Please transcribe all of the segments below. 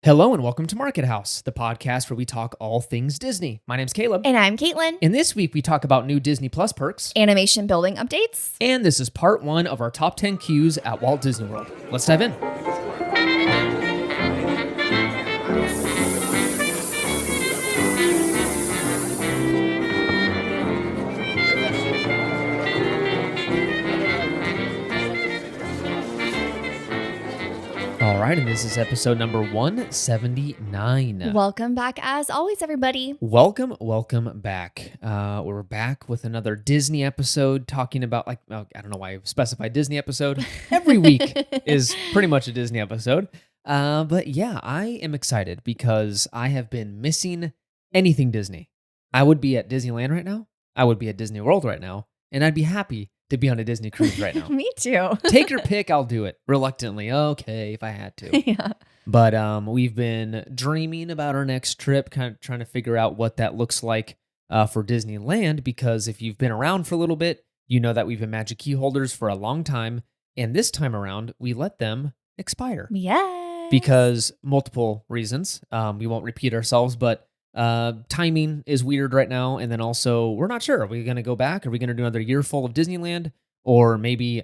Hello and welcome to Market House, the podcast where we talk all things Disney. My name's Caleb. And I'm Caitlin. And this week we talk about new Disney Plus perks. Animation building updates. And this is part 1 of our top 10 queues at Walt Disney World. Let's dive in. All right, and this is episode number 179. Welcome back as always, everybody. Welcome back. We're back with another Disney episode talking about, I don't know why I specified Disney episode. Every week is pretty much a Disney episode. But yeah, I am excited because I have been missing anything Disney. I would be at Disneyland right now. I would be at Disney World right now. And I'd be happy to be on a Disney cruise right now. Me too. Take your pick, I'll do it. Reluctantly. Okay, if I had to. Yeah. But we've been dreaming about our next trip, kind of trying to figure out what that looks like for Disneyland, because if you've been around for a little bit, you know that we've been Magic Key holders for a long time, and this time around, we let them expire. Yes. Because multiple reasons. We won't repeat ourselves, but timing is weird right now, and then also, we're not sure. Are we going to go back? Are we going to do another year full of Disneyland? Or maybe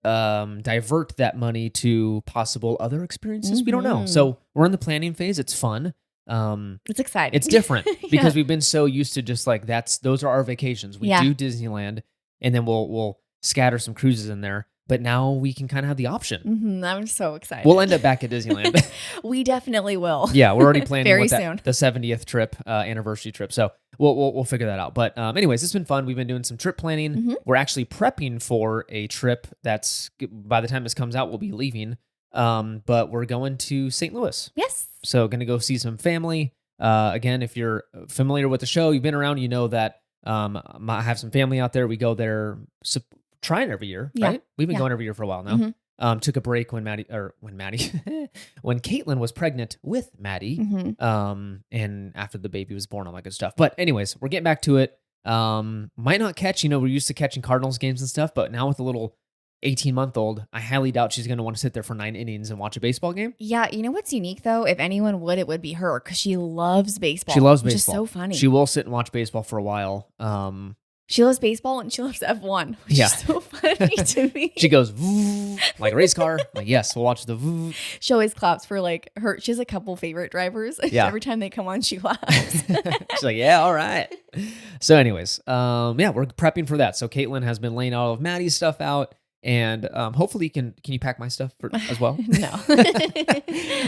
divert that money to possible other experiences? We don't know. So we're in the planning phase. It's fun. It's exciting. It's different because Yeah. we've been so used to just like those are our vacations. We Yeah. do Disneyland, and then we'll scatter some cruises in there. But now we can kind of have the option. I'm so excited. We'll end up back at Disneyland. We definitely will. Yeah, we're already planning Very with soon. the 70th trip, anniversary trip. So we'll figure that out. But anyways, it's been fun. We've been doing some trip planning. We're actually prepping for a trip that's, by the time this comes out, we'll be leaving. But we're going to St. Louis. Yes. So going to go see some family. Again, if you're familiar with the show, you've been around, you know that I have some family out there. We go there trying every year, Yeah. right? We've been Yeah. going every year for a while now. Took a break when when Caitlin was pregnant with Maddie, and after the baby was born, all that good stuff. But anyways, we're getting back to it. Might not catch, we're used to catching Cardinals games and stuff, but now with a little 18-month-old, I highly doubt she's going to want to sit there for 9 innings and watch a baseball game. Yeah. You know what's unique though? If anyone would, it would be her because she loves baseball. She loves Which baseball. is so funny. She will sit and watch baseball for a while. She loves baseball and she loves F1, which Yeah. is so funny to me. She goes, "Voo," like a race car. Like, yes, we'll watch the voo. She always claps for like her. She has a couple favorite drivers. Yeah. Every time they come on, she claps. She's like, yeah, all right. So anyways, yeah, we're prepping for that. So Caitlin has been laying all of Maddie's stuff out, and hopefully can you pack my stuff as well? No.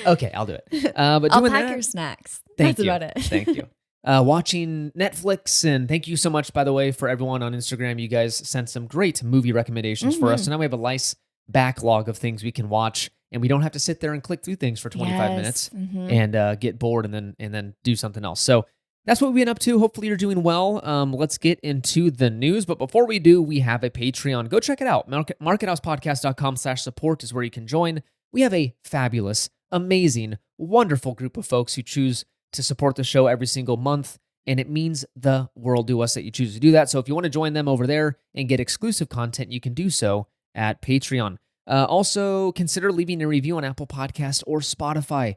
Okay, I'll do it. But I'll doing pack that, your snacks. thank That's you. about it. Thank you. Watching Netflix, and thank you so much, by the way, for everyone on Instagram. You guys sent some great movie recommendations for us, so now we have a nice backlog of things we can watch, and we don't have to sit there and click through things for 25 minutes and get bored and then do something else. So that's what we've been up to. Hopefully you're doing well. Let's get into the news. But before we do, we have a Patreon. Go check it out. markethousepodcast.com/support is where you can join. We have a fabulous, amazing, wonderful group of folks who choose to support the show every single month. And it means the world to us that you choose to do that. So if you want to join them over there and get exclusive content, you can do so at Patreon. Also, consider leaving a review on Apple Podcast or Spotify.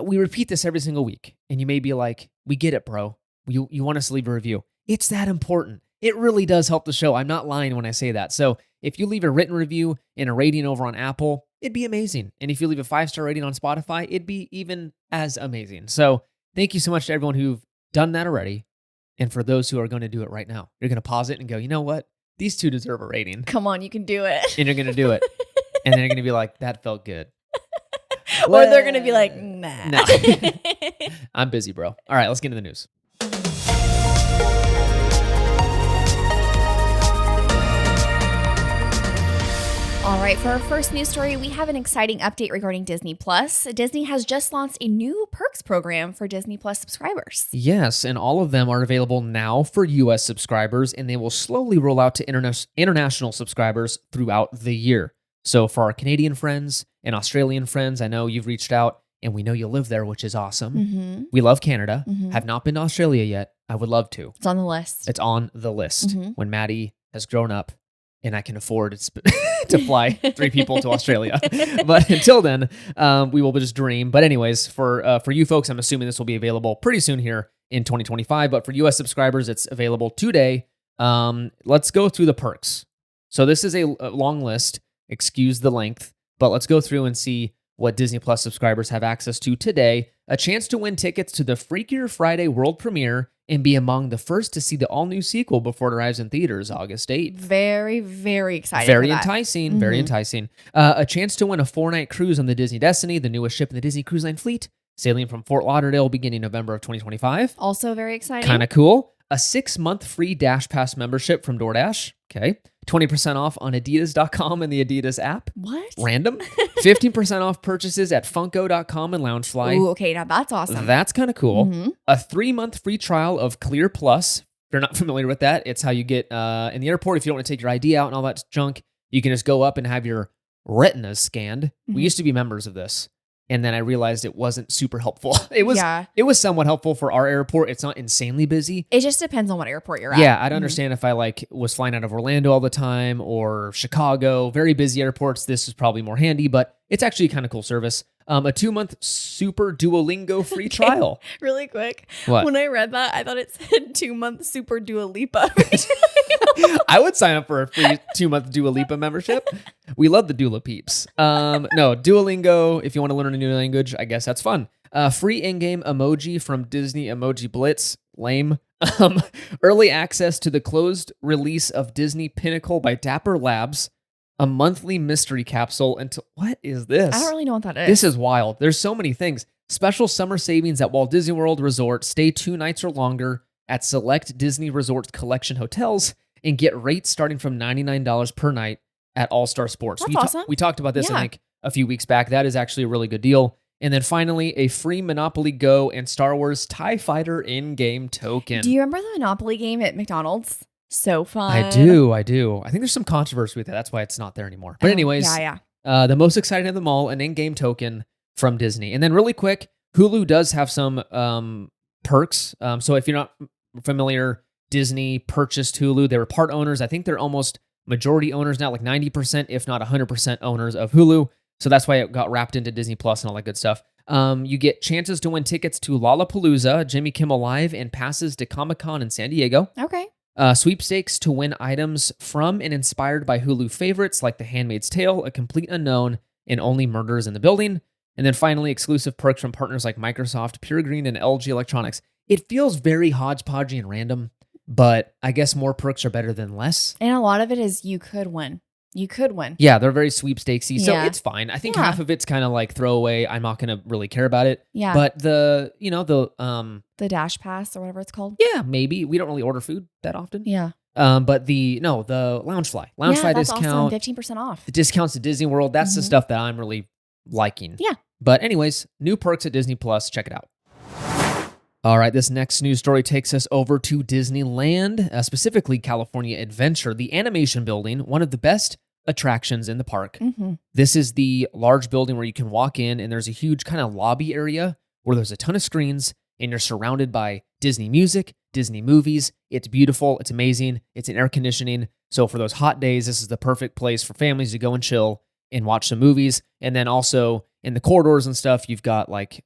We repeat this every single week, and you may be like, we get it, bro. You want us to leave a review. It's that important. It really does help the show. I'm not lying when I say that. So if you leave a written review and a rating over on Apple, it'd be amazing. And if you leave a 5-star rating on Spotify, it'd be even as amazing. So thank you so much to everyone who've done that already. And for those who are going to do it right now, you're going to pause it and go, you know what? These two deserve a rating. Come on, you can do it. And you're going to do it. And then you're going to be like, that felt good. Or they're going to be like, nah. No. I'm busy, bro. All right, let's get into the news. All right, for our first news story, we have an exciting update regarding Disney Plus. Disney has just launched a new perks program for Disney Plus subscribers. Yes, and all of them are available now for U.S. subscribers, and they will slowly roll out to international subscribers throughout the year. So for our Canadian friends and Australian friends, I know you've reached out, and we know you live there, which is awesome. We love Canada. Have not been to Australia yet. I would love to. It's on the list. It's on the list. When Maddie has grown up and I can afford to fly 3 people to Australia. But until then, we will just dream. But anyways, for you folks, I'm assuming this will be available pretty soon here in 2025. But for US subscribers, it's available today. Let's go through the perks. So this is a long list. Excuse the length, but let's go through and see what Disney Plus subscribers have access to today. A chance to win tickets to the Freakier Friday world premiere and be among the first to see the all-new sequel before it arrives in theaters August 8th. Very, very exciting. Very enticing, very enticing. A chance to win a 4-night cruise on the Disney Destiny, the newest ship in the Disney Cruise Line fleet, sailing from Fort Lauderdale beginning November of 2025. Also very exciting. Kind of cool. A 6-month free Dash Pass membership from DoorDash. Okay. 20% off on Adidas.com and the Adidas app. What? Random. 15% off purchases at Funko.com and Loungefly. Ooh, okay, now that's awesome. That's kind of cool. A 3-month free trial of Clear Plus. If you're not familiar with that, it's how you get in the airport. If you don't want to take your ID out and all that junk, you can just go up and have your retinas scanned. We used to be members of this. And then I realized it wasn't super helpful. It was somewhat helpful for our airport. It's not insanely busy. It just depends on what airport you're at. Yeah, I'd understand if I was flying out of Orlando all the time or Chicago, very busy airports. This is probably more handy, but it's actually a kind of cool service. A 2-month super Duolingo free trial. Really quick. What? When I read that, I thought it said 2-month super Dua Lipa. I would sign up for a free 2-month Dua Lipa membership. We love the Dula peeps. No, Duolingo, if you want to learn a new language, I guess that's fun. Free in-game emoji from Disney Emoji Blitz. Lame. Early access to the closed release of Disney Pinnacle by Dapper Labs. A monthly mystery capsule until... What is this? I don't really know what that is. This is wild. There's so many things. Special summer savings at Walt Disney World Resort. Stay 2 nights or longer at select Disney Resort Collection hotels and get rates starting from $99 per night at All-Star Sports. That's awesome. We talked about this, I think, a few weeks back. That is actually a really good deal. And then finally, a free Monopoly Go and Star Wars TIE Fighter in-game token. Do you remember the Monopoly game at McDonald's? So fun. I do. I think there's some controversy with that. That's why it's not there anymore. But anyways, the most exciting of them all, an in-game token from Disney. And then really quick, Hulu does have some perks. So if you're not familiar, Disney purchased Hulu. They were part owners. I think they're almost majority owners now, like 90%, if not 100% owners of Hulu. So that's why it got wrapped into Disney Plus and all that good stuff. You get chances to win tickets to Lollapalooza, Jimmy Kimmel Live, and passes to Comic-Con in San Diego. Okay. Sweepstakes to win items from and inspired by Hulu favorites like The Handmaid's Tale, A Complete Unknown, and Only Murders in the Building. And then finally, exclusive perks from partners like Microsoft, Pure Green, and LG Electronics. It feels very hodgepodgey and random, but I guess more perks are better than less. And a lot of it is you could win. You could win. Yeah, they're very sweepstakesy, so it's fine. I think half of it's kind of like throwaway. I'm not going to really care about it. Yeah. But the Dash Pass or whatever it's called. Yeah, maybe. We don't really order food that often. Yeah. But the Loungefly that's discount, awesome. 15% off. the discounts at Disney World, that's the stuff that I'm really liking. Yeah. But anyways, new perks at Disney Plus. Check it out. All right, this next news story takes us over to Disneyland, specifically California Adventure, the animation building, one of the best attractions in the park. This is the large building where you can walk in and there's a huge kind of lobby area where there's a ton of screens and you're surrounded by Disney music, Disney movies. It's beautiful. It's amazing. It's in air conditioning. So for those hot days, this is the perfect place for families to go and chill and watch some movies. And then also in the corridors and stuff, you've got like,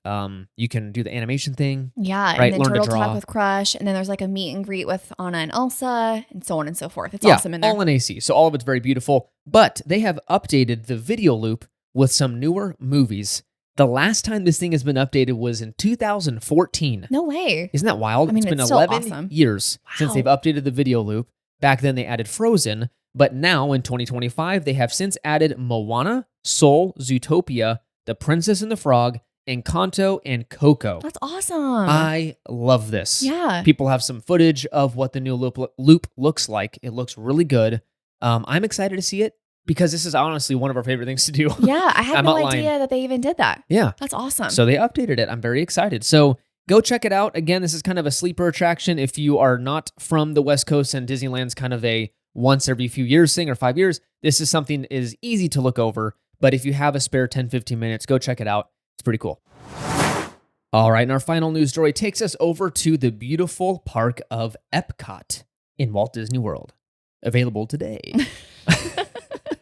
you can do the animation thing. Yeah. Right? And then Learn to Turtle draw. Talk with Crush. And then there's like a meet and greet with Anna and Elsa and so on and so forth. It's awesome in there. All in AC. So all of it's very beautiful. But they have updated the video loop with some newer movies. The last time this thing has been updated was in 2014. No way. Isn't that wild? I mean, it's been it's still 11 awesome. years since they've updated the video loop. Back then they added Frozen, but now in 2025 they have since added Moana, Soul, Zootopia, The Princess and the Frog, Encanto, and Coco. That's awesome. I love this. Yeah. People have some footage of what the new loop looks like. It looks really good. I'm excited to see it because this is honestly one of our favorite things to do. Yeah, I had I'm no not idea lying. that they even did that. Yeah. That's awesome. So they updated it. I'm very excited. So go check it out. Again, this is kind of a sleeper attraction. If you are not from the West Coast and Disneyland's kind of a once every few years thing or 5 years, this is something is easy to look over. But if you have a spare 10, 15 minutes, go check it out. It's pretty cool. All right, and our final news story takes us over to the beautiful park of Epcot in Walt Disney World. Available today.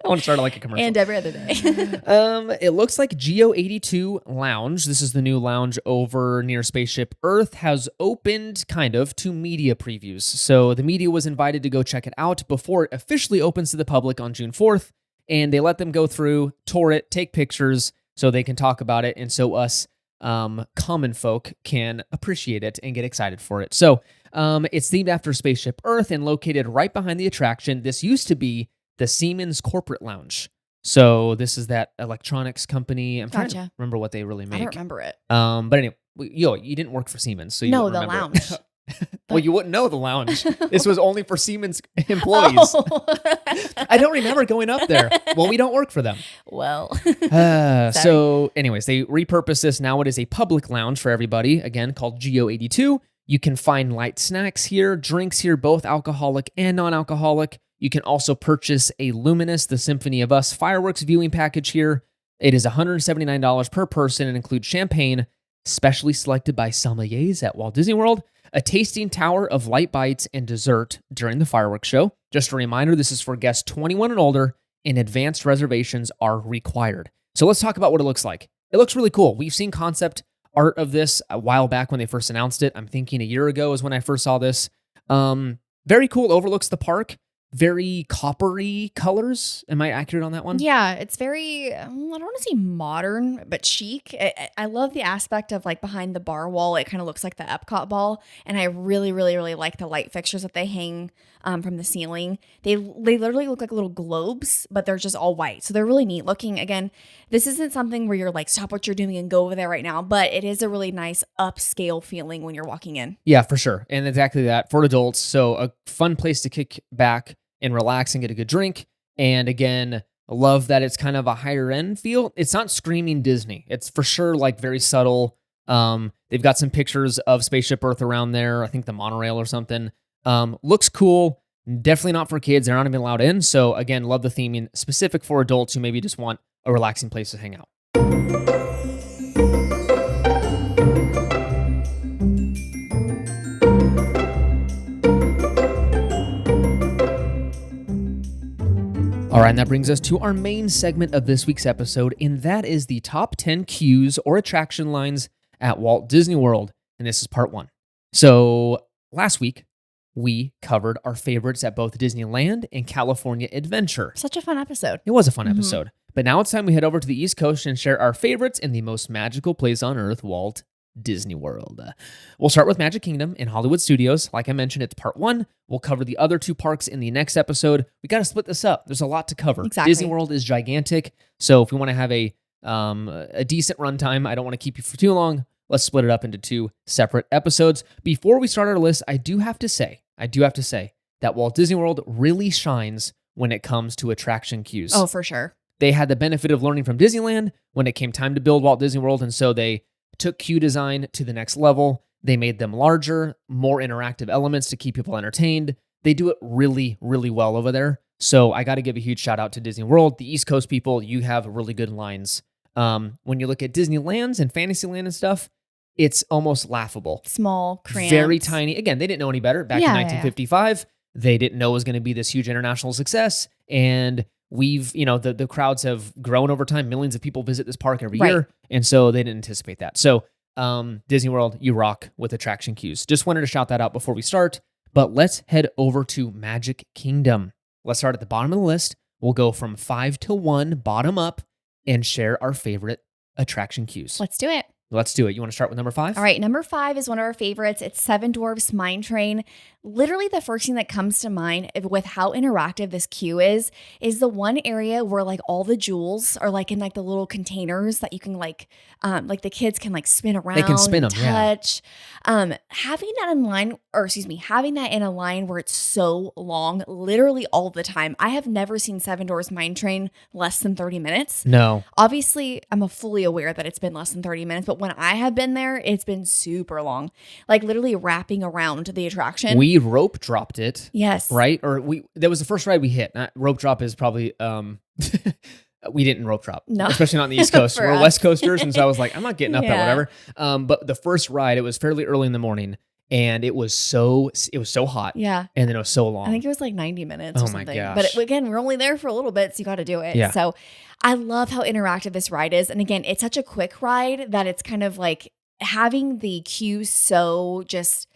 I want to start like a commercial. And every other day. It looks like Geo 82 Lounge, this is the new lounge over near Spaceship Earth, has opened kind of to media previews. So the media was invited to go check it out before it officially opens to the public on June 4th. And they let them go through, tour it, take pictures so they can talk about it. And so us common folk can appreciate it and get excited for it. So it's themed after Spaceship Earth and located right behind the attraction. This used to be the Siemens Corporate Lounge. So this is that electronics company. I'm trying to remember what they really make. I don't remember it. But anyway, you didn't work for Siemens, so you No, wouldn't the remember it. lounge. Well, you wouldn't know the lounge. This was only for Siemens employees. Oh. I don't remember going up there. Well, we don't work for them. Well. So anyways, they repurposed this. Now it is a public lounge for everybody, again, called Geo 82. You can find light snacks here, drinks here, both alcoholic and non-alcoholic. You can also purchase a Luminous, the Symphony of Us fireworks viewing package here. It is $179 per person and includes champagne, specially selected by sommeliers at Walt Disney World, a tasting tower of light bites, and dessert during the fireworks show. Just a reminder, this is for guests 21 and older, and advanced reservations are required. So let's talk about what it looks like. It looks really cool. We've seen concept art of this a while back when they first announced it. I'm thinking a year ago is when I first saw this. Very cool, overlooks the park. Very coppery colors. Am I accurate on that one? Yeah, it's very, I don't want to say modern, but chic. I love the aspect of like behind the bar wall. It kind of looks like the Epcot ball. And I really, really, really like the light fixtures that they hang from the ceiling. They literally look like little globes, but they're just all white. So they're really neat looking. Again, this isn't something where you're like, stop what you're doing and go over there right now. But it is a really nice upscale feeling when you're walking in. Yeah, for sure. And exactly that for adults. So a fun place to kick back and relax and get a good drink. And again, I love that it's kind of a higher end feel. It's not screaming Disney. It's for sure like very subtle. They've got some pictures of Spaceship Earth around there. I think the monorail or something. Looks cool. Definitely not for kids. They're not even allowed in. So again, love the theming, specific for adults who maybe just want a relaxing place to hang out. All right, and that brings us to our main segment of this week's episode, and that is the top 10 queues or attraction lines at Walt Disney World, and this is part 1. So last week, we covered our favorites at both Disneyland and California Adventure. Such a fun episode. It was a fun episode. But now it's time we head over to the East Coast and share our favorites in the most magical place on Earth, Walt Disney World. We'll start with Magic Kingdom in Hollywood Studios. Like I mentioned, it's part 1. We'll cover the other 2 parks in the next episode. We got to split this up. There's a lot to cover. Exactly. Disney World is gigantic. So if we want to have a decent runtime, I don't want to keep you for too long. Let's split it up into 2 separate episodes. Before we start our list, I do have to say that Walt Disney World really shines when it comes to attraction queues. Oh, for sure. They had the benefit of learning from Disneyland when it came time to build Walt Disney World, and so they took queue design to the next level. They made them larger, more interactive elements to keep people entertained. They do it really, really well over there. So I got to give a huge shout out to Disney World. The East Coast people, you have really good lines. When you look at Disneylands and Fantasyland and stuff, it's almost laughable. Small, cramped. Very tiny. Again, they didn't know any better. Back in 1955, they didn't know it was going to be this huge international success. And we've, the crowds have grown over time. Millions of people visit this park every year. And so they didn't anticipate that. So Disney World, you rock with attraction queues. Just wanted to shout that out before we start. But let's head over to Magic Kingdom. Let's start at the bottom of the list. We'll go from 5 to 1, bottom up, and share our favorite attraction queues. Let's do it. Let's do it. You want to start with number 5? All right, number 5 is one of our favorites. It's Seven Dwarfs Mine Train. Literally the first thing that comes to mind with how interactive this queue is the one area where like all the jewels are like in like the little containers that you can like the kids can like spin around. They can spin them, touch. Having that in a line where it's so long, literally all the time. I have never seen Seven Dwarfs Mine Train less than 30 minutes. No. Obviously, I'm fully aware that it's been less than 30 minutes, but when I have been there, it's been super long. Like literally wrapping around the attraction. We rope dropped it. Yes. Right? Or that was the first ride we hit. Rope drop is probably we didn't rope drop. No. Especially not on the East Coast. We're West Coasters, and so I was like, I'm not getting up that Yeah. whatever. But the first ride, it was fairly early in the morning, and it was so hot, Yeah. and then it was so I long. think it was like 90 minutes or Oh my something. gosh. But again, we're only there for a little bit, so you got to do it. Yeah. So I love how interactive this ride is. And again, it's such a quick ride that it's kind of like having the queue so just,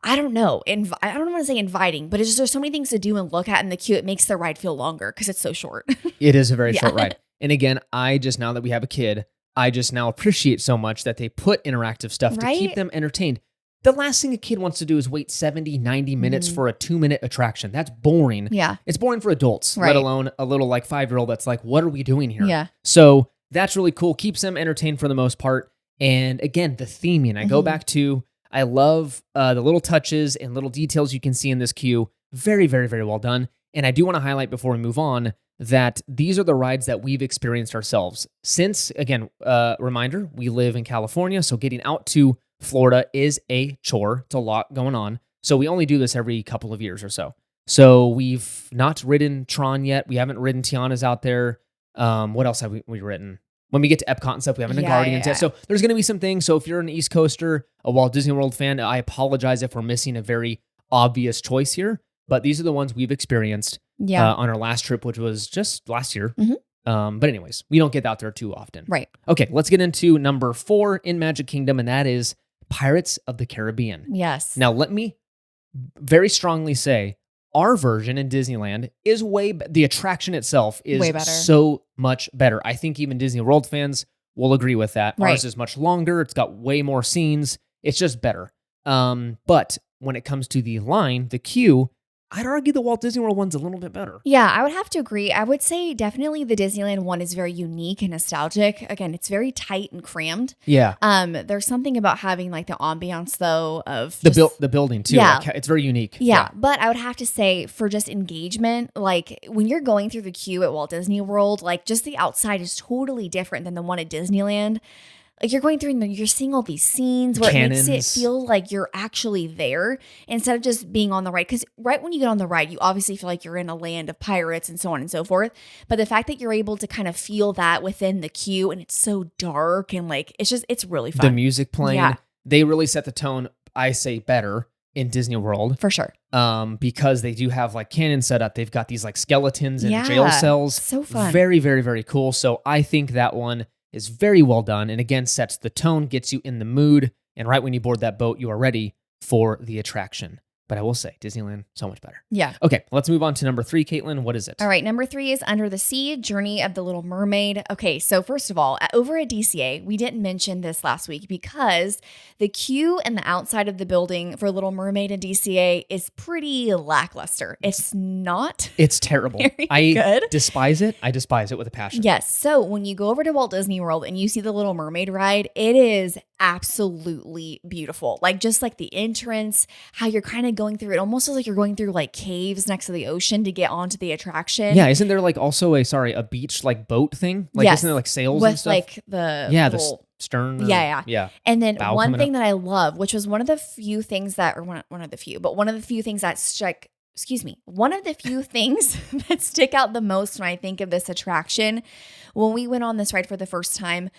I don't know. I don't want to say inviting, but it's just there's so many things to do and look at in the queue. It makes the ride feel longer because it's so short. It is a very Yeah. short ride. And again, now that we have a kid, I just now appreciate so much that they put interactive stuff to keep Right? them entertained. The last thing a kid wants to do is wait 70, 90 minutes for a 2-minute attraction. That's boring. Yeah. It's boring for adults, Right. let alone a little like 5-year-old that's like, what are we doing here? Yeah. So that's really cool. Keeps them entertained for the most part. And again, the theming. I go back to, I love the little touches and little details you can see in this queue. Very, very, very well done. And I do want to highlight before we move on that these are the rides that we've experienced ourselves. Since, again, reminder, we live in California, so getting out to Florida is a chore. It's a lot going on. So we only do this every couple of years or so. So we've not ridden Tron yet. We haven't ridden Tiana's out there. What else have we ridden? When we get to Epcot and stuff, we haven't done Guardians yet. So there's going to be some things. So if you're an East Coaster, a Walt Disney World fan, I apologize if we're missing a very obvious choice here. But these are the ones we've experienced on our last trip, which was just last year. But anyways, we don't get out there too often. Right. Okay, let's get into number 4 in Magic Kingdom, and that is Pirates of the Caribbean. Yes. Now, let me very strongly say our version in Disneyland is the attraction itself is way better. So much better. I think even Disney World fans will agree with that. Right. Ours is much longer. It's got way more scenes. It's just better. But when it comes to the line, the queue, I'd argue the Walt Disney World one's a little bit better. Yeah, I would have to agree. I would say definitely the Disneyland one is very unique and nostalgic. Again, it's very tight and crammed. Yeah. There's something about having like the ambiance though of The building too. Yeah. Like, it's very unique. Yeah, but I would have to say for just engagement, like when you're going through the queue at Walt Disney World, like just the outside is totally different than the one at Disneyland. Like you're going through and you're seeing all these scenes where Cannons. it makes it feel like you're actually there instead of just being on the ride. Because right when you get on the ride, you obviously feel like you're in a land of pirates and so on and so forth. But the fact that you're able to kind of feel that within the queue and it's so dark and like, it's really fun. The music playing, Yeah. they really set the tone, I say better, in Disney World. For sure. Because they do have like cannon set up. They've got these like skeletons and Yeah, jail cells. so fun. Very, very, very cool. So I think that one is very well done. And again, sets the tone, gets you in the mood. And right when you board that boat, you are ready for the attraction. But I will say, Disneyland, so much better. Yeah. Okay, let's move on to number 3, Caitlin. What is it? All right, number 3 is Under the Sea, Journey of the Little Mermaid. Okay, so first of all, over at DCA, we didn't mention this last week because the queue and the outside of the building for Little Mermaid and DCA is pretty lackluster. It's not. It's terrible. Very good. Despise it. I despise it with a passion. Yes, so when you go over to Walt Disney World and you see the Little Mermaid ride, it is absolutely beautiful. Like just like the entrance, how you're kind of going through it almost feels like you're going through like caves next to the ocean to get onto the attraction. Yeah, isn't there like also a beach like boat thing? Like Yes. isn't there like sails with and stuff? like the the stern. Yeah. And then bow one coming thing that I love, which was one of the few things that, or one of the few that one of the few things that stick out the most when I think of this attraction, when we went on this ride for the first time,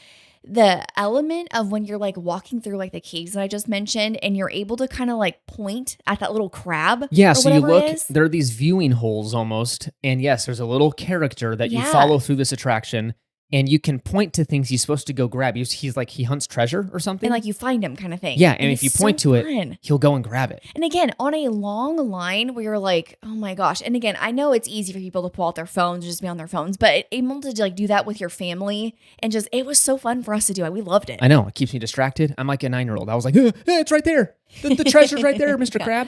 the element of when you're like walking through like the caves that I just mentioned and you're able to kind of like point at that little crab. Yeah, or so you whatever it look, is. there are these viewing holes almost. And yes, there's a little character that you Yeah. follow through this attraction. And you can point to things he's supposed to go grab. He's like, he hunts treasure or something. And like you find him kind of thing. Yeah, and if you it's point so to fun. it, he'll go and grab it. And again, on a long line where you're like, oh my gosh. And again, I know it's easy for people to pull out their phones, just be on their phones, but able to like do that with your family and just, it was so fun for us to do. We loved it. I know, it keeps me distracted. I'm like a 9-year-old. I was like, it's right there. The treasure's right there, Mr. Crab.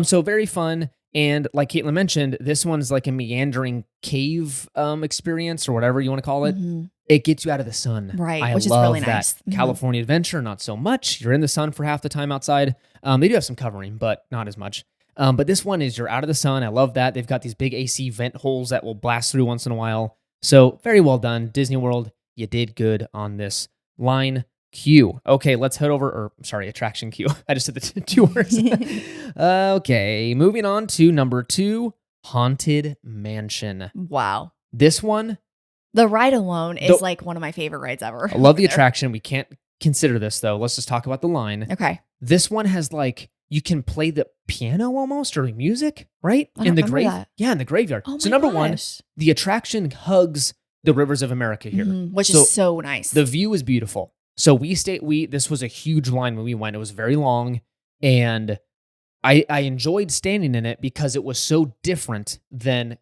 So very fun. And like Caitlin mentioned, this one's like a meandering cave experience or whatever you want to call it. Mhm. It gets you out of the sun. Right, I which is love really that. nice. Mhm. California Adventure, not so much. You're in the sun for half the time outside. They do have some covering, but not as much. But this one is you're out of the sun. I love that. They've got these big AC vent holes that will blast through once in a while. So very well done. Disney World, you did good on this line queue. Okay, let's head over, attraction queue. I just said the two words. Okay, moving on to number 2, Haunted Mansion. Wow. This one, The ride alone is like one of my favorite rides ever. I love the over there. attraction. We can't consider this though. Let's just talk about the line. Okay. This one has like you can play the piano almost or music, right? I don't remember that. Yeah, in the graveyard. Oh So my number one, gosh. the attraction hugs the rivers of America here. Which So is so nice. the view is beautiful. So this was a huge line when we went. It was very long, and I enjoyed standing in it because it was so different than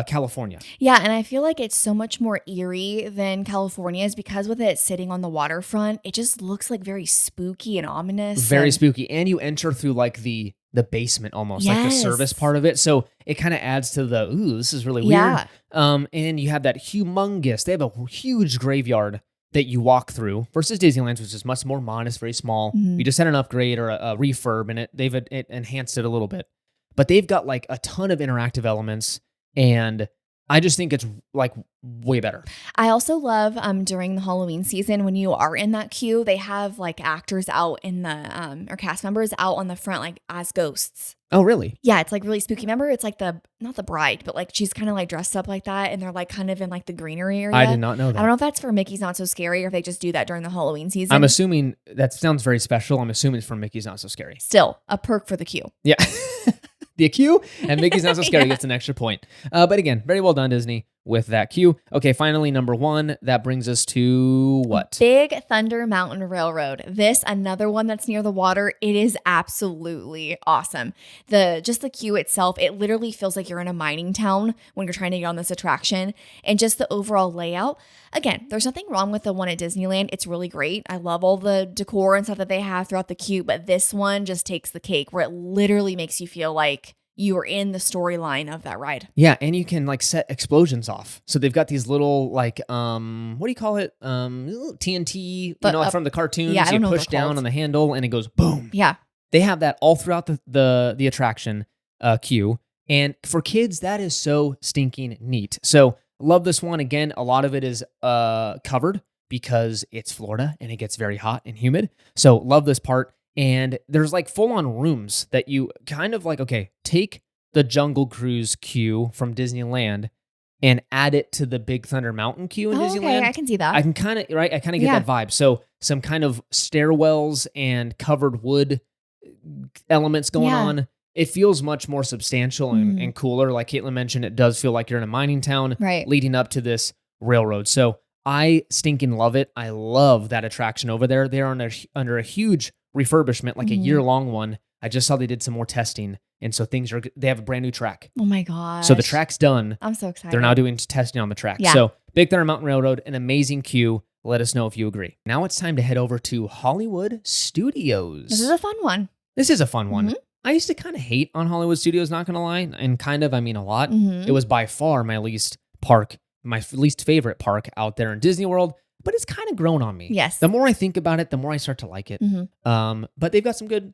California. Yeah, and I feel like it's so much more eerie than California's because with it sitting on the waterfront, it just looks like very spooky and ominous. Very and spooky, and you enter through like the basement almost, like the service Yes. part of it. So it kind of adds to the this is really weird. Yeah. And you have that humongous. They have a huge graveyard that you walk through versus Disneyland's, which is much more modest, very small. Mhm. We just had an upgrade or a refurb, and they've enhanced it a little bit. But they've got like a ton of interactive elements, and I just think it's like way better. I also love during the Halloween season when you are in that queue, they have like actors out in the or cast members out on the front like as ghosts. Oh, really? Yeah, it's like really spooky. Remember, it's like not the bride, but like she's kind of like dressed up like that, and they're like kind of in like the greenery area. I did not know that. I don't know if that's for Mickey's Not So Scary or if they just do that during the Halloween season. I'm assuming that sounds very special. I'm assuming it's from Mickey's Not So Scary. Still a perk for the queue. Yeah. The queue and Mickey's Not So Scary Yeah. gets an extra point. But again, very well done, Disney, with that queue. Okay, finally, number one. That brings us to what? Big Thunder Mountain Railroad. This, another one that's near the water. It is absolutely awesome. Just the queue itself, it literally feels like you're in a mining town when you're trying to get on this attraction. And just the overall layout. Again, there's nothing wrong with the one at Disneyland. It's really great. I love all the decor and stuff that they have throughout the queue, but this one just takes the cake where it literally makes you feel like you are in the storyline of that ride. Yeah, and you can like set explosions off. So they've got these little like what do you call it? TNT, But, like from the cartoons. yeah, I don't you know what push they're down called. on the handle and it goes boom. Yeah. They have that all throughout the attraction queue. And for kids, that is so stinking neat. So love this one. Again, a lot of it is covered because it's Florida and it gets very hot and humid. So love this part. And there's like full on rooms that you kind of like, okay, take the Jungle Cruise queue from Disneyland and add it to the Big Thunder Mountain queue in Disneyland. Okay, I can see that. I can kind of, right? I kind of get Yeah. that vibe. So some kind of stairwells and covered wood elements going Yeah. on. It feels much more substantial and, Mhm. and cooler. Like Caitlin mentioned, it does feel like you're in a mining town Right. leading up to this railroad. So I stinking love it. I love that attraction over there. They're under a huge refurbishment, like a Mhm. year-long one. I just saw they did some more testing. And so they have a brand new track. Oh my gosh. So the track's done. I'm so excited. They're now doing testing on the track. Yeah. So Big Thunder Mountain Railroad, an amazing queue. Let us know if you agree. Now it's time to head over to Hollywood Studios. This is a fun one. This is a fun one. Mhm. I used to kind of hate on Hollywood Studios, not gonna lie, and kind of, I mean a lot. Mhm. It was by far my least least favorite park out there in Disney World, but it's kind of grown on me. Yes. The more I think about it, the more I start to like it. Mhm. But they've got some good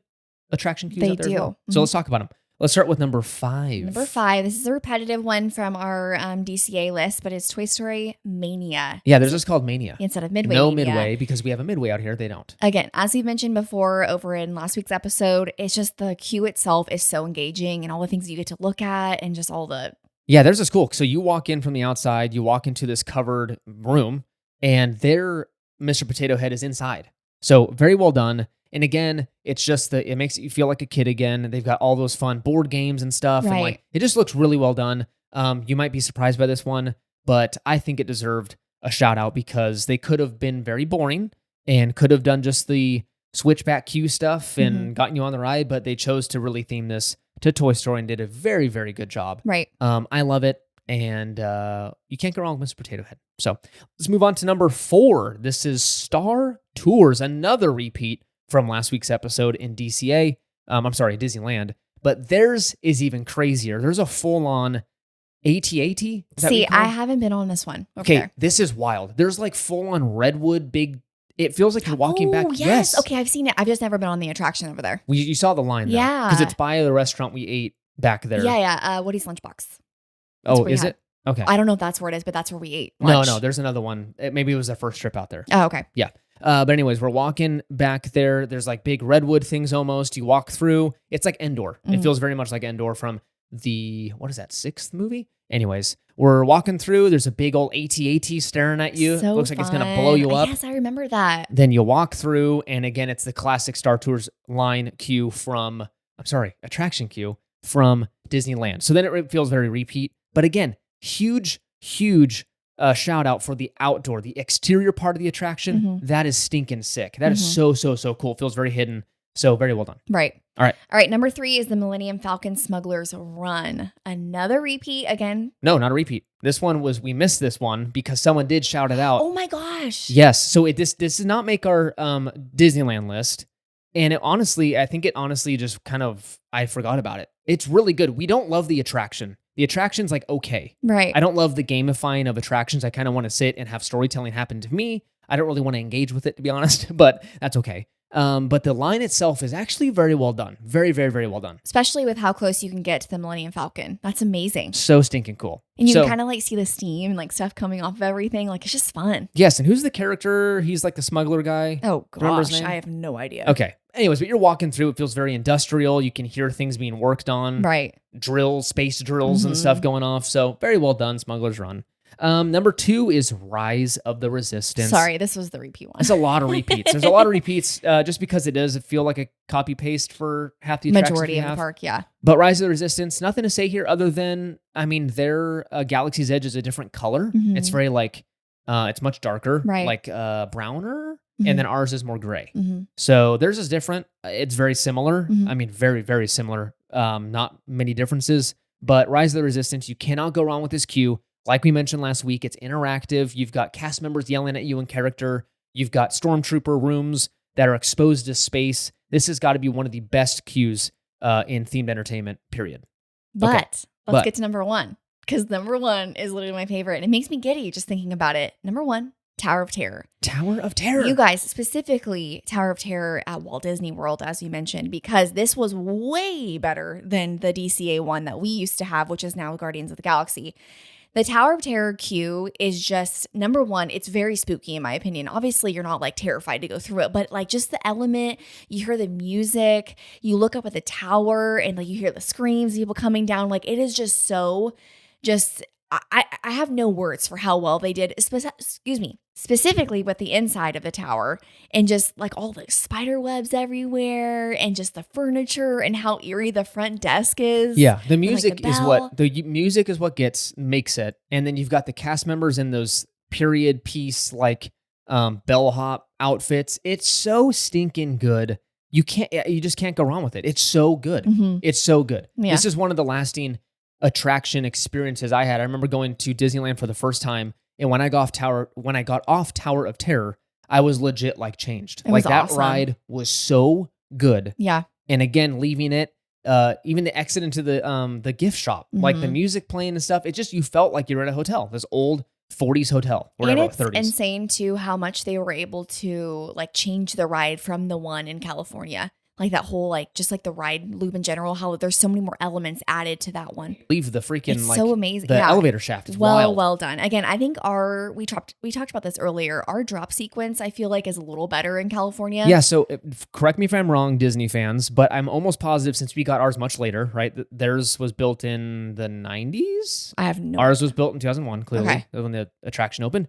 attraction queues They out there as do. well. So Mhm. let's talk about them. Let's start with number 5. Number 5. This is a repetitive one from our DCA list, but it's Toy Story Mania Yeah, there's this called Mania. instead of Midway. No Mania. Midway, because we have a Midway out here. They don't. Again, as we mentioned before over in last week's episode, it's just the queue itself is so engaging and all the things you get to look at and just all the. Yeah, there's this cool. So you walk in from the outside, you walk into this covered room, and there, Mr. Potato Head is inside. So very well done. And again, it's just it makes you feel like a kid again. They've got all those fun board games and stuff. And Right. like, it just looks really well done. You might be surprised by this one, but I think it deserved a shout out because they could have been very boring and could have done just the switchback queue stuff and gotten you on the ride, but they chose to really theme this to Toy Story and did a very, very good job. Right. I love it. And you can't go wrong with Mr. Potato Head. So let's move on to number 4. This is Star Tours, another repeat from last week's episode in DCA. I'm sorry, Disneyland. But theirs is even crazier. There's a full-on AT-AT. See, I haven't been on this one. Okay, this is wild. There's like full-on redwood big. It feels like you're walking back. Yes. Okay, I've seen it. I've just never been on the attraction over there. You saw the line, though. Yeah. Because it's by the restaurant we ate back there. Yeah. Woody's Lunchbox. That's Oh, where we is had- it? Okay. I don't know if that's where it is, but that's where we ate No, lunch. there's another one. Maybe it was their first trip out there. Oh, okay. Yeah. But anyways, we're walking back there. There's like big redwood things almost. You walk through. It's like Endor. It Mhm. feels very much like Endor from what is that, 6th movie? Anyways, we're walking through. There's a big old AT-AT staring at you. So Looks like it's going to blow you up. Yes, I remember that. Then you walk through, and again, it's the classic Star Tours attraction queue from Disneyland. So then it feels very repeat. But again, huge shout out for the outdoor, the exterior part of the attraction. Mm-hmm. That is stinking sick. That is so cool. Feels very hidden. So very well done. Right. All right. Number 3 is the Millennium Falcon Smuggler's Run. Another repeat again. No, not a repeat. This one we missed this one because someone did shout it out. Oh my gosh. Yes. So this did not make our Disneyland list. And I think it honestly just I forgot about it. It's really good. We don't love the attraction. The attraction's like, okay. Right. I don't love the gamifying of attractions. I kind of want to sit and have storytelling happen to me. I don't really want to engage with it, to be honest, but that's okay. But the line itself is actually very well done. Very, very, very well done. Especially with how close you can get to the Millennium Falcon. That's amazing. So stinking cool. And you can kind of like see the steam and like stuff coming off of everything. Like it's just fun. Yes. And who's the character? He's like the smuggler guy. Oh Remember his gosh, name? I have no idea. Okay. Anyways, but you're walking through. It feels very industrial. You can hear things being worked on. Right. Drills, space drills and stuff going off. So very well done, Smuggler's Run. Number 2 is Rise of the Resistance. Sorry, this was the repeat one. There's a lot of repeats. There's a lot of repeats just because it does feel like a copy paste for half the attractions majority we of have. the park, yeah. But Rise of the Resistance, nothing to say here other than, their Galaxy's Edge is a different color. Mm-hmm. It's very it's much darker, right. like browner, mm-hmm. and then ours is more gray. Mm-hmm. So theirs is different. It's very similar. Mm-hmm. Very, very similar. Not many differences. But Rise of the Resistance, you cannot go wrong with this queue. Like we mentioned last week, it's interactive. You've got cast members yelling at you in character. You've got stormtrooper rooms that are exposed to space. This has got to be one of the best queues in themed entertainment, period. But let's get to number 1, because number 1 is literally my favorite. And it makes me giddy just thinking about it. Number 1, Tower of Terror. Tower of Terror. You guys, specifically Tower of Terror at Walt Disney World, as you mentioned, because this was way better than the DCA one that we used to have, which is now Guardians of the Galaxy. The Tower of Terror queue is just, number 1, it's very spooky in my opinion. Obviously, you're not like terrified to go through it, but like just the element, you hear the music, you look up at the tower and like you hear the screams, people coming down. Like it is just so I have no words for how well they did, specifically with the inside of the tower and just like all the spider webs everywhere and just the furniture and how eerie the front desk is. Yeah, the music the is what makes it. And then you've got the cast members in those period piece like bellhop outfits. It's so stinking good. You just can't go wrong with it. It's so good. Mm-hmm. It's so good. Yeah. This is one of the lasting attraction experiences I had. I remember going to Disneyland for the first time, and when I got off Tower of Terror, I was legit like changed. Like that awesome. ride was so good. Yeah. And again, leaving it, even the exit into the gift shop, like the music playing and stuff, you felt like you're at a hotel, this old 40s hotel, whatever, and it's 30s. insane too how much they were able to like change the ride from the one in California. Like that whole, like, just like the ride loop in general, how there's so many more elements added to that one. Leave the freaking, it's so amazing. The elevator shaft is wild. Well done. Again, I think we talked about this earlier. Our drop sequence, I feel like, is a little better in California. Yeah, so correct me if I'm wrong, Disney fans, but I'm almost positive since we got ours much later, right? Theirs was built in the 90s? I have no Ours was built in 2001, clearly, okay. when the attraction opened.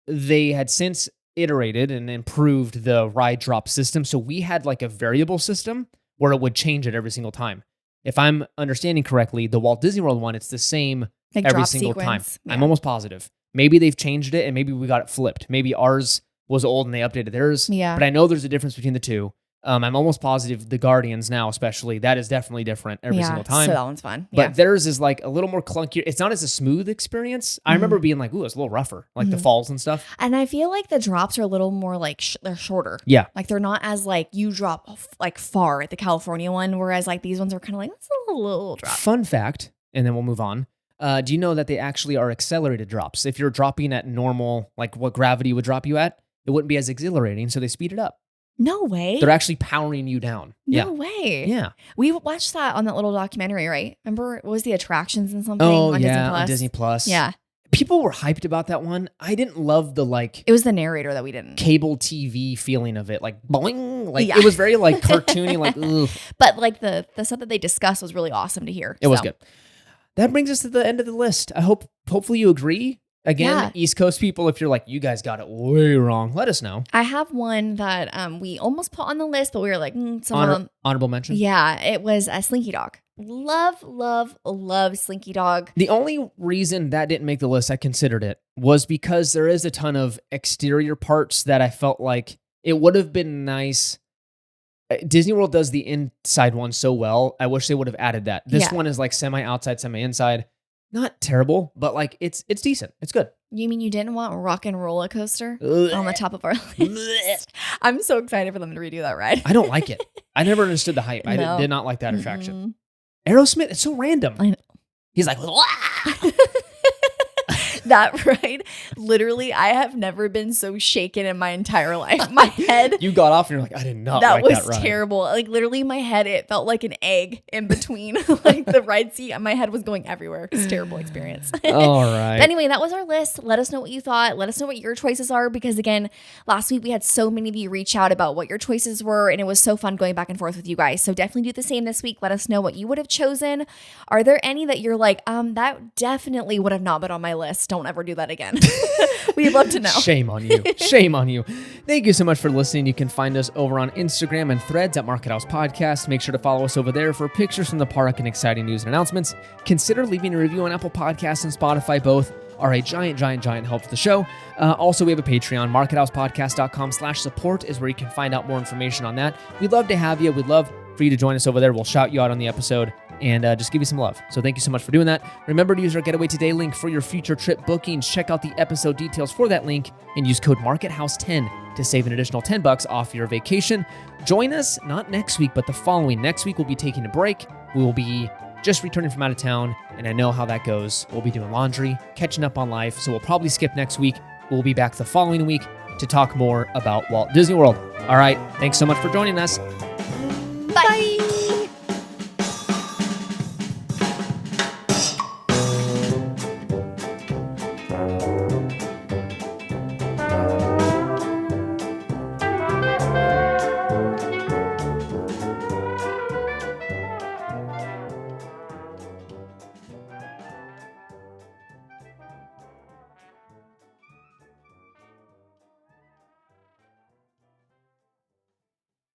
They had since iterated and improved the ride drop system. So we had like a variable system where it would change it every single time. If I'm understanding correctly, the Walt Disney World one, it's the same like every single time. Yeah. I'm almost positive. Maybe they've changed it and maybe we got it flipped. Maybe ours was old and they updated theirs. Yeah. But I know there's a difference between the two. I'm almost positive the Guardians now, especially, that is definitely different every single time. So that one's fun. But theirs is like a little more clunky. It's not as a smooth experience. I remember being like, ooh, it's a little rougher, like the falls and stuff. And I feel like the drops are a little more like they're shorter. Yeah. Like they're not as like you drop like far at the California one, whereas like these ones are kind of like, that's a little drop. Fun fact, and then we'll move on. Do you know that they actually are accelerated drops? If you're dropping at normal, like what gravity would drop you at, it wouldn't be as exhilarating, so they speed it up. No way. They're actually powering you down. No way. Yeah. We watched that on that little documentary, right? Remember, what was the attractions and something on Disney Plus? On Disney Plus. Yeah. People were hyped about that one. I didn't love the like... It was the narrator that we didn't. Cable TV feeling of it. Like, boing, Like Yeah. it was very like cartoony, like ugh. But like the stuff that they discussed was really awesome to hear. It was So, good. That brings us to the end of the list. Hopefully you agree. Again, Yeah. East Coast people, if you're like, you guys got it way wrong, let us know. I have one that we almost put on the list, but we were like, some of them. Honorable mention. Yeah, it was a Slinky Dog. Love, love, love Slinky Dog. The only reason that didn't make the list, I considered it, was because there is a ton of exterior parts that I felt like it would have been nice. Disney World does the inside one so well. I wish they would have added that. This Yeah. one is like semi outside, semi inside. Not terrible, but like it's decent. It's good. You mean you didn't want Rock and Roller Coaster on the top of our list? I'm so excited for them to redo that ride. I don't like it. I never understood the hype. I No. did not like that attraction. Mm-mm. Aerosmith, it's so random. I know. He's like, That ride, literally, I have never been so shaken in my entire life. My head, you got off and you're like, I did not that like was that ride. terrible. Like literally, my head, it felt like an egg in between like the ride seat. My head was going everywhere. It was a terrible experience. All right. But anyway, that was our list. Let us know what you thought. Let us know what your choices are, because again, last week we had so many of you reach out about what your choices were, and it was so fun going back and forth with you guys. So definitely do the same this week. Let us know what you would have chosen. Are there any that you're like, that definitely would have not been on my list? Don't ever do that again. We'd love to know. Shame on you. Shame on you. Thank you so much for listening. You can find us over on Instagram and Threads at Market House Podcast. Make sure to follow us over there for pictures from the park and exciting news and announcements. Consider leaving a review on Apple Podcasts and Spotify. Both are a giant help to the show. Also, we have a Patreon. MarketHousePodcast.com/support is where you can find out more information on that. We'd love to have you. We'd love for you to join us over there. We'll shout you out on the episode and just give you some love. So thank you so much for doing that. Remember to use our Getaway Today link for your future trip bookings. Check out the episode details for that link and use code MarketHouse10 to save an additional $10 off your vacation. Join us, not next week, but the following. Next week, we'll be taking a break. We will be just returning from out of town, and I know how that goes. We'll be doing laundry, catching up on life, so we'll probably skip next week. We'll be back the following week to talk more about Walt Disney World. All right, thanks so much for joining us. Bye.